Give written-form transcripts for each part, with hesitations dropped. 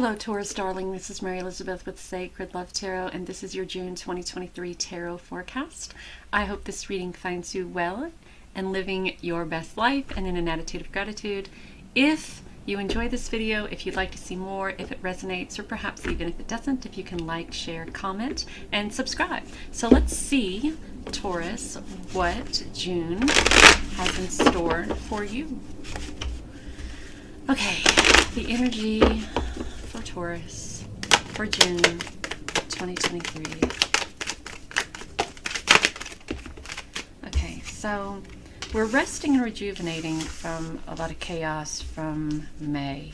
Hello, Taurus darling. This is Mary Elizabeth with Sacred Love Tarot, and this is your June 2023 tarot forecast. I hope this reading finds you well and living your best life and in an attitude of gratitude. If you enjoy this video, if you'd like to see more, if it resonates, or perhaps even if it doesn't, if you can like, share, comment, and subscribe. So let's see, Taurus, what June has in store for you. Okay, the energy for Taurus for June 2023. Okay, so we're resting and rejuvenating from a lot of chaos from May.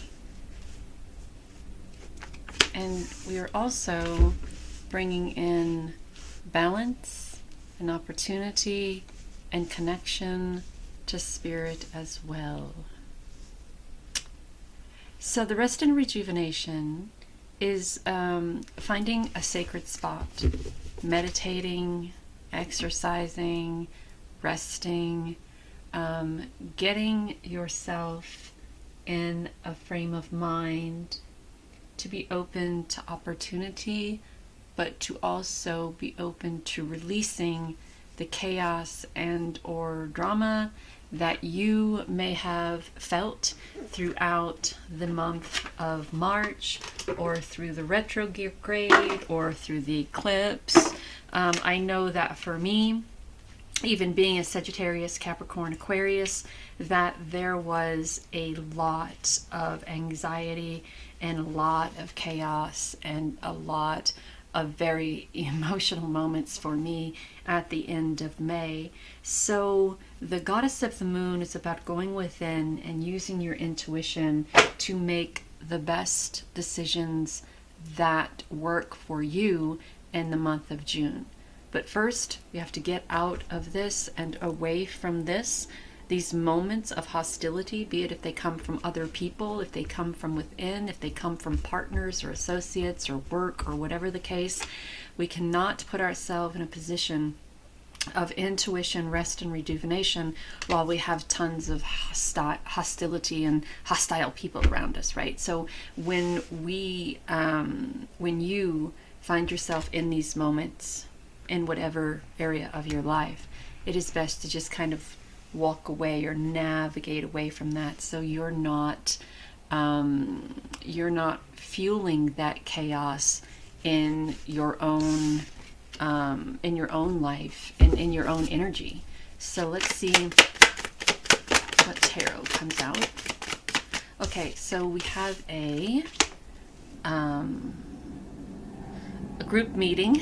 And we are also bringing in balance and opportunity and connection to spirit as well. So the rest and rejuvenation is finding a sacred spot, meditating, exercising, resting, getting yourself in a frame of mind to be open to opportunity, but to also be open to releasing the chaos and or drama that you may have felt throughout the month of March, or through the retrograde, or through the eclipse. I know that for me, even being a Sagittarius, Capricorn, Aquarius, that there was a lot of anxiety and a lot of chaos and a lot of very emotional moments for me at the end of May. So the goddess of the moon is about going within and using your intuition to make the best decisions that work for you in the month of June. But first, we have to get out of this and away from this. These moments of hostility, be it if they come from other people, if they come from within, if they come from partners or associates or work or whatever the case, we cannot put ourselves in a position of intuition, rest, and rejuvenation while we have tons of hostility and hostile people around us, right? So when you find yourself in these moments in whatever area of your life, it is best to just kind of walk away or navigate away from that, so you're not fueling that chaos in your own life and in your own energy. So let's see what tarot comes out. Okay, so we have a group meeting.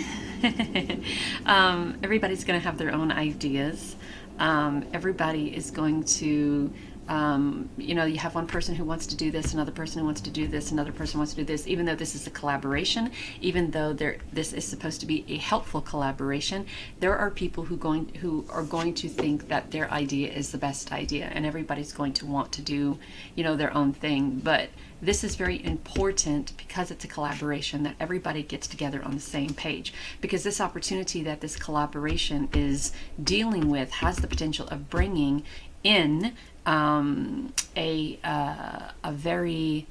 Everybody's going to have their own ideas. Everybody is going to, you have one person who wants to do this, another person who wants to do this, another person wants to do this, even though this is a collaboration, even though this is supposed to be a helpful collaboration, there are people who are going to think that their idea is the best idea, and everybody's going to want to do, their own thing. But this is very important because it's a collaboration, that everybody gets together on the same page, because this opportunity that this collaboration is dealing with has the potential of bringing in a very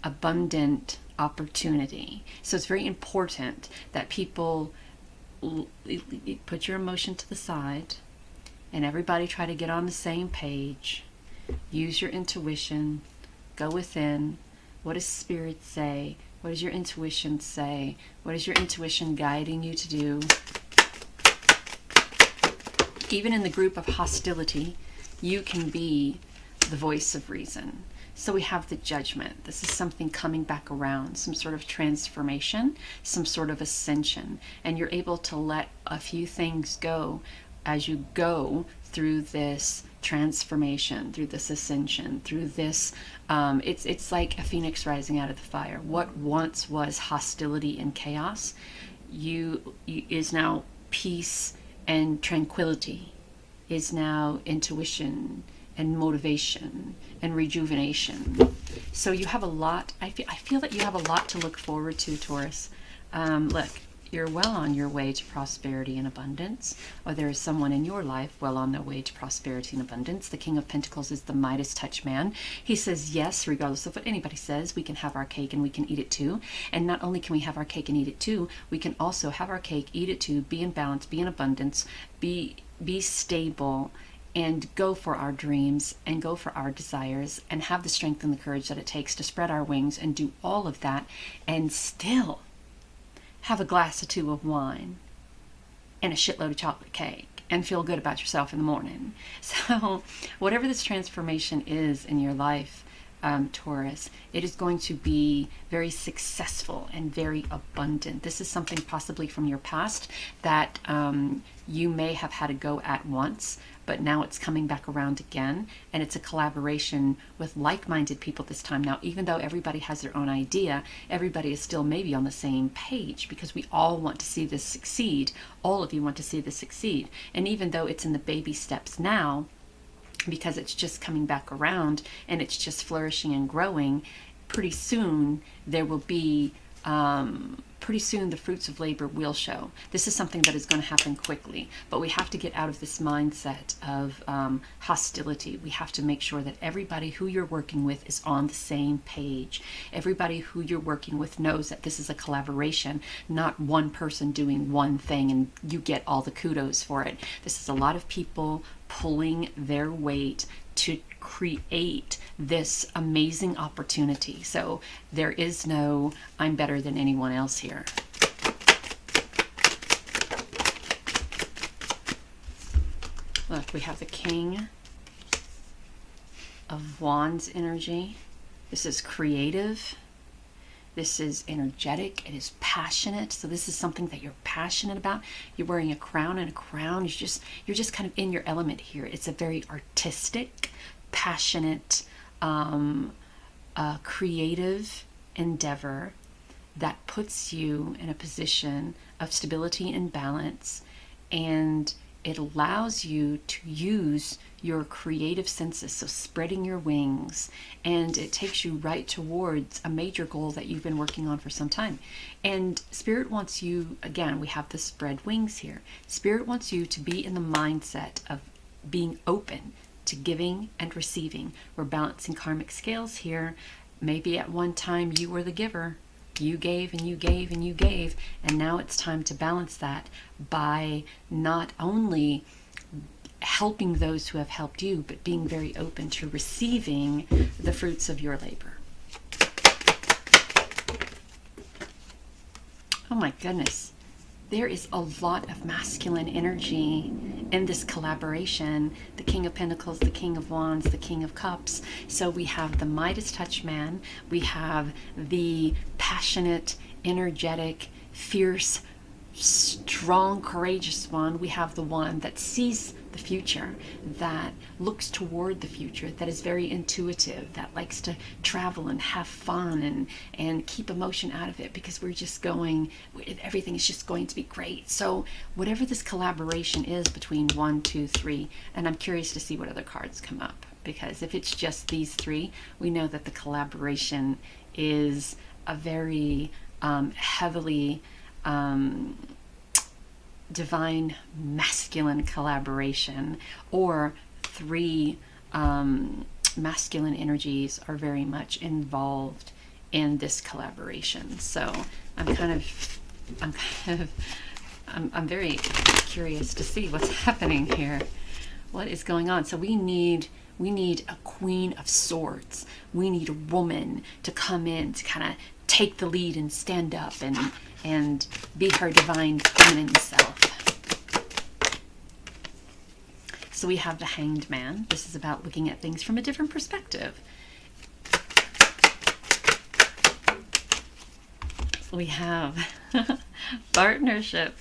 abundant opportunity. So it's very important that people put your emotion to the side and everybody try to get on the same page. Use your intuition. Go within. What does spirit say? What does your intuition say? What is your intuition guiding you to do? Even in the group of hostility, you can be the voice of reason. So we have the Judgment. This is something coming back around, some sort of transformation, some sort of ascension. And you're able to let a few things go as you go through this transformation, through this ascension, through this, it's like a phoenix rising out of the fire. What once was hostility and chaos, is now peace and tranquility, is now intuition and motivation and rejuvenation. So you have a lot, I feel that you have a lot to look forward to, Taurus. Look, you're well on your way to prosperity and abundance, or there is someone in your life well on their way to prosperity and abundance. The King of Pentacles is the Midas touch man. He says yes, regardless of what anybody says, we can have our cake and we can eat it too. And not only can we have our cake and eat it too, we can also have our cake, eat it too, be in balance, be in abundance, be stable, and go for our dreams and go for our desires and have the strength and the courage that it takes to spread our wings and do all of that and still have a glass or two of wine and a shitload of chocolate cake and feel good about yourself in the morning. So whatever this transformation is in your life, Taurus, it is going to be very successful and very abundant. This is something possibly from your past that you may have had a go at once, but now it's coming back around again, and it's a collaboration with like-minded people this time. Now, even though everybody has their own idea, everybody is still maybe on the same page, because we all want to see this succeed. All of you want to see this succeed. And even though it's in the baby steps now, because it's just coming back around and it's just flourishing and growing, pretty soon there will be pretty soon the fruits of labor will show. This is something that is going to happen quickly, but we have to get out of this mindset of hostility. We have to make sure that everybody who you're working with is on the same page. Everybody who you're working with knows that this is a collaboration, not one person doing one thing and you get all the kudos for it. This is a lot of people pulling their weight to create this amazing opportunity. So there is no I'm better than anyone else here. Look, we have the King of Wands energy. This is creative. This is energetic. It is passionate. So this is something that you're passionate about. You're wearing a crown, and a crown is you're just kind of in your element here. It's a very artistic, passionate, creative endeavor that puts you in a position of stability and balance, and it allows you to use your creative senses, so spreading your wings, and it takes you right towards a major goal that you've been working on for some time. And Spirit wants you, again, we have the spread wings here. Spirit wants you to be in the mindset of being open to giving and receiving. We're balancing karmic scales here. Maybe at one time you were the giver. You gave and you gave and you gave, and now it's time to balance that by not only helping those who have helped you, but being very open to receiving the fruits of your labor. Oh my goodness. There is a lot of masculine energy in this collaboration. The King of Pentacles, the King of Wands, the King of Cups. So we have the Midas touch man. We have the passionate, energetic, fierce, strong, courageous one. We have the one that sees the future, that looks toward the future, that is very intuitive, that likes to travel and have fun and keep emotion out of it, because we're just going, everything is just going to be great. So whatever this collaboration is between 1, 2, 3, and I'm curious to see what other cards come up, because if it's just these three, we know that the collaboration is a very heavily divine masculine collaboration, or three masculine energies are very much involved in this collaboration. So I'm very curious to see what's happening here. What is going on? So we need a Queen of Swords. We need a woman to come in to kind of take the lead and stand up and be her divine feminine self. So we have the Hanged Man. This is about looking at things from a different perspective. We have partnership.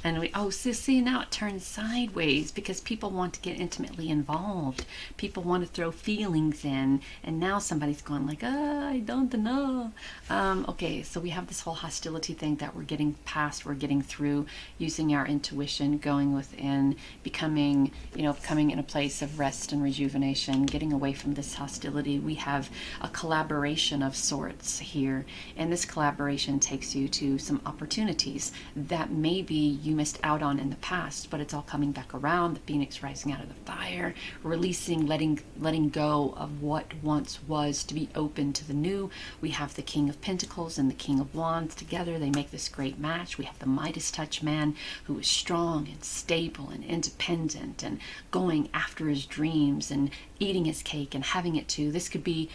And we, oh, see, now it turns sideways because people want to get intimately involved. People want to throw feelings in. And now somebody's going like, I don't know. Okay, so we have this whole hostility thing that we're getting past, we're getting through, using our intuition, going within, becoming in a place of rest and rejuvenation, getting away from this hostility. We have a collaboration of sorts here. And this collaboration takes you to some opportunities that maybe you missed out on in the past, but it's all coming back around. The phoenix rising out of the fire, releasing, letting go of what once was to be open to the new. We have the King of Pentacles and the King of Wands together. They make this great match. We have the Midas touch man, who is strong and stable and independent and going after his dreams and eating his cake and having it too. This could be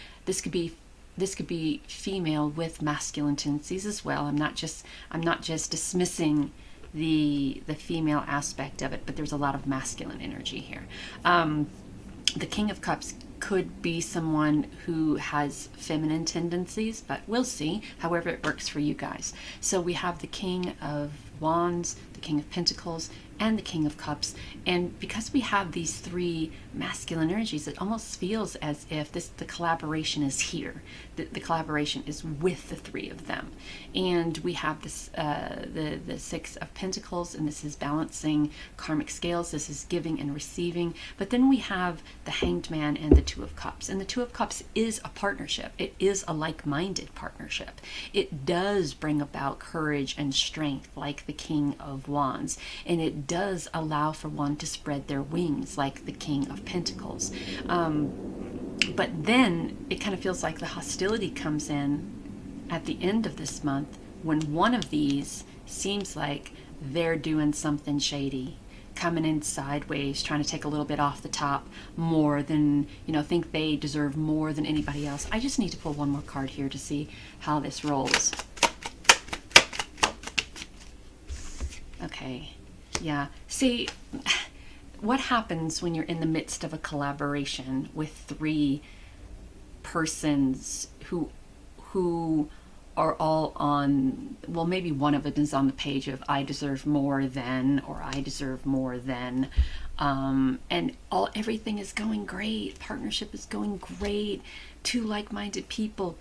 female with masculine tendencies as well. I'm not just dismissing the female aspect of it, but there's a lot of masculine energy here. The King of Cups could be someone who has feminine tendencies, but we'll see, however it works for you guys. So we have the King of Wands, the King of Pentacles, and the King of Cups. And because we have these three masculine energies, it almost feels as if the collaboration is here. The collaboration is with the three of them. And we have this the Six of Pentacles, and this is balancing karmic scales. This is giving and receiving. But then we have the Hanged Man and the Two of Cups. And the Two of Cups is a partnership. It is a like-minded partnership. It does bring about courage and strength like the King of Wands. And it does allow for one to spread their wings like the King of Pentacles. But then it kind of feels like the hostility comes in at the end of this month when one of these seems like they're doing something shady, coming in sideways, trying to take a little bit off the top more than, think they deserve more than anybody else. I just need to pull one more card here to see how this rolls. Okay. Yeah. See, what happens when you're in the midst of a collaboration with three persons who are all on, well, maybe one of them is on the page of I deserve more than, or I deserve more than, and everything is going great. Partnership is going great. Two like-minded people,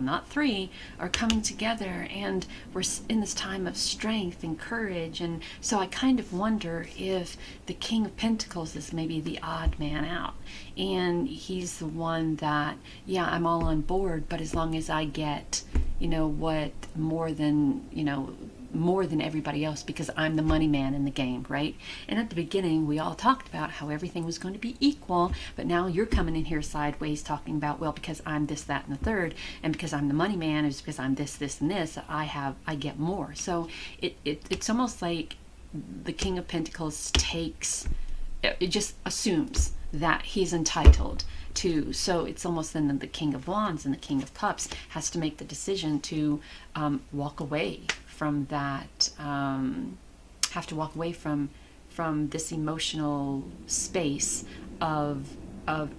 not three, are coming together, and we're in this time of strength and courage. And so I kind of wonder if the King of Pentacles is maybe the odd man out, and he's the one that, yeah, I'm all on board, but as long as I get, what more than everybody else, because I'm the money man in the game, right? And at the beginning, we all talked about how everything was going to be equal, but now you're coming in here sideways talking about, well, because I'm this, that, and the third, and because I'm the money man, it's because I'm this, and this, I get more. So it's almost like the King of Pentacles it just assumes that he's entitled to. So it's almost then the King of Wands and the King of Cups has to make the decision to walk away from that, have to walk away from this emotional space of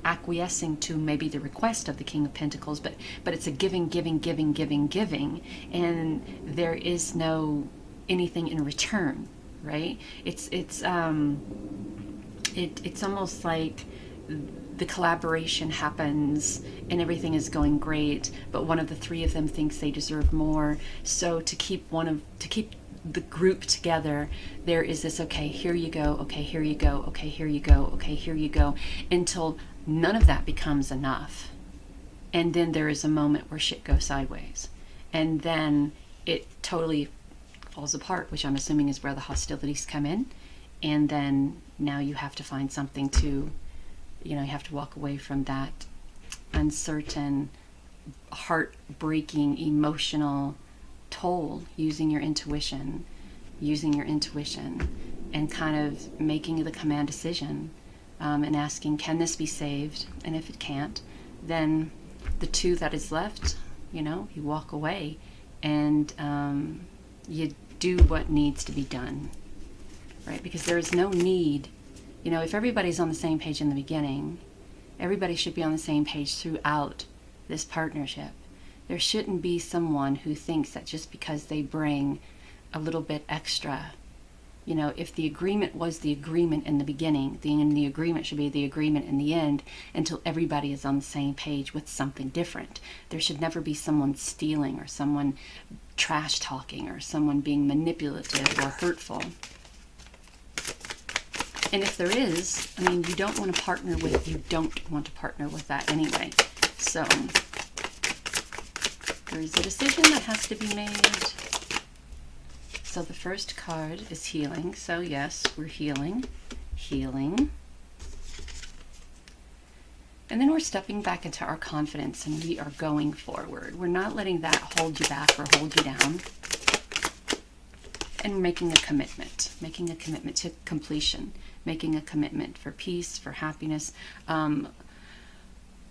acquiescing to maybe the request of the King of Pentacles, but it's a giving, and there is no anything in return, right? It's almost like the collaboration happens and everything is going great, but one of the three of them thinks they deserve more. So to keep the group together, there is this, okay, here you go, okay, here you go, okay, here you go, okay, here you go, until none of that becomes enough. And then there is a moment where shit goes sideways. And then it totally falls apart, which I'm assuming is where the hostilities come in. And then now you have to find something to, you have to walk away from that uncertain, heartbreaking, emotional toll, using your intuition, and kind of making the command decision, and asking, can this be saved? And if it can't, then the two that is left, you walk away, and you do what needs to be done, right? Because there is no need, if everybody's on the same page in the beginning, everybody should be on the same page throughout this partnership. There shouldn't be someone who thinks that just because they bring a little bit extra. You know, if the agreement was the agreement in the beginning, then the agreement should be the agreement in the end, until everybody is on the same page with something different. There should never be someone stealing or someone trash talking or someone being manipulative or hurtful. And if there is, I mean, you don't want to partner with that anyway. So there is a decision that has to be made. So the first card is healing. So yes, we're healing. And then we're stepping back into our confidence, and we are going forward. We're not letting that hold you back or hold you down. And making a commitment to completion, making a commitment for peace, for happiness.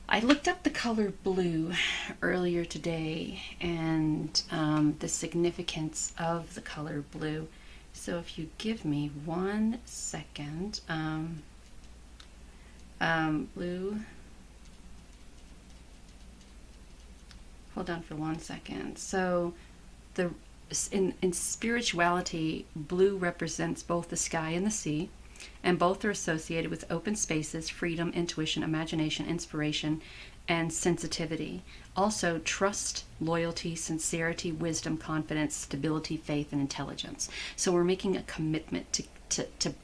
I looked up the color blue earlier today, and the significance of the color blue. So if you give me 1 second, blue, hold on for 1 second. So in spirituality, blue represents both the sky and the sea, and both are associated with open spaces, freedom, intuition, imagination, inspiration, and sensitivity. Also, trust, loyalty, sincerity, wisdom, confidence, stability, faith, and intelligence. So we're making a commitment to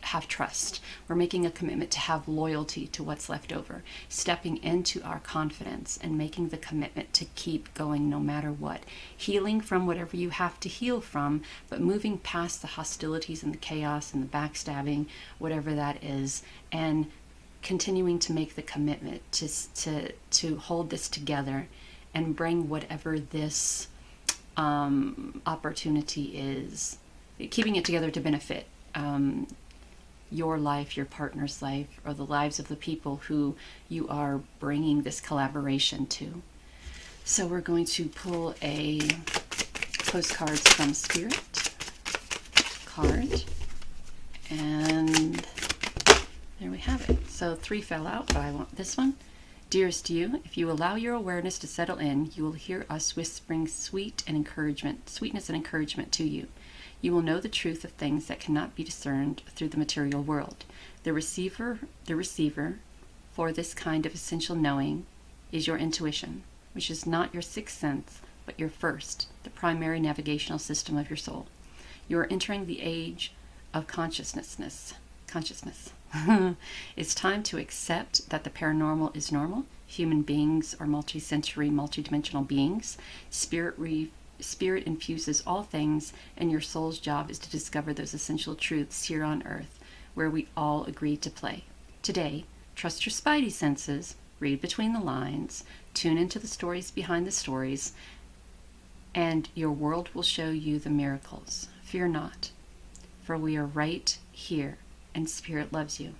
have trust. We're making a commitment to have loyalty to what's left over, stepping into our confidence and making the commitment to keep going no matter what. Healing from whatever you have to heal from, but moving past the hostilities and the chaos and the backstabbing, whatever that is, and continuing to make the commitment to hold this together and bring whatever this opportunity is, keeping it together to benefit your life, your partner's life, or the lives of the people who you are bringing this collaboration to. So we're going to pull a Postcards from Spirit card, and there we have it. So 3 fell out, but I want this one. Dearest you, if you allow your awareness to settle in, you will hear us whispering sweetness and encouragement to you. You will know the truth of things that cannot be discerned through the material world. The receiver for this kind of essential knowing is your intuition, which is not your sixth sense, but your first, the primary navigational system of your soul. You are entering the age of consciousness. It's time to accept that the paranormal is normal. Human beings are multi-sensory, multi-dimensional beings. Spirit infuses all things, and your soul's job is to discover those essential truths here on earth, where we all agree to play. Today, trust your spidey senses, read between the lines, tune into the stories behind the stories, and your world will show you the miracles. Fear not, for we are right here, and Spirit loves you.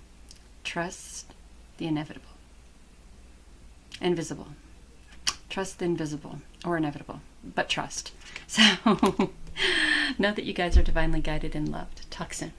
Trust the inevitable. Invisible. Trust the invisible, or inevitable, but trust. So, know that you guys are divinely guided and loved. Talk soon.